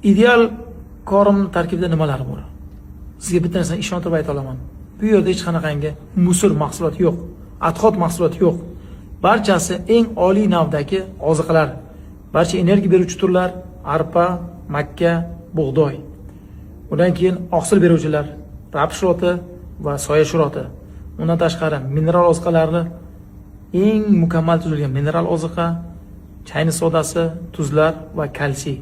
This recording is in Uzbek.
ideal korim tarkibida nimalar bor? Sizga bitta narsani ishontirib ayta olaman. Bu yerda hech qanaqangi musor mahsulot yo'q, adhot mahsulot yo'q. Barchasi eng oliy navdagi oziqalar. Barcha energiya beruvchi turlar, arpa, makka, bug'doy. Undan keyin oqsil beruvchilar, rapс shiroti va soya shiroti. Undan tashqari mineral oziqalarni eng mukammal tuzilgan mineral oziqa, chayni sodasi, tuzlar va kalsiy.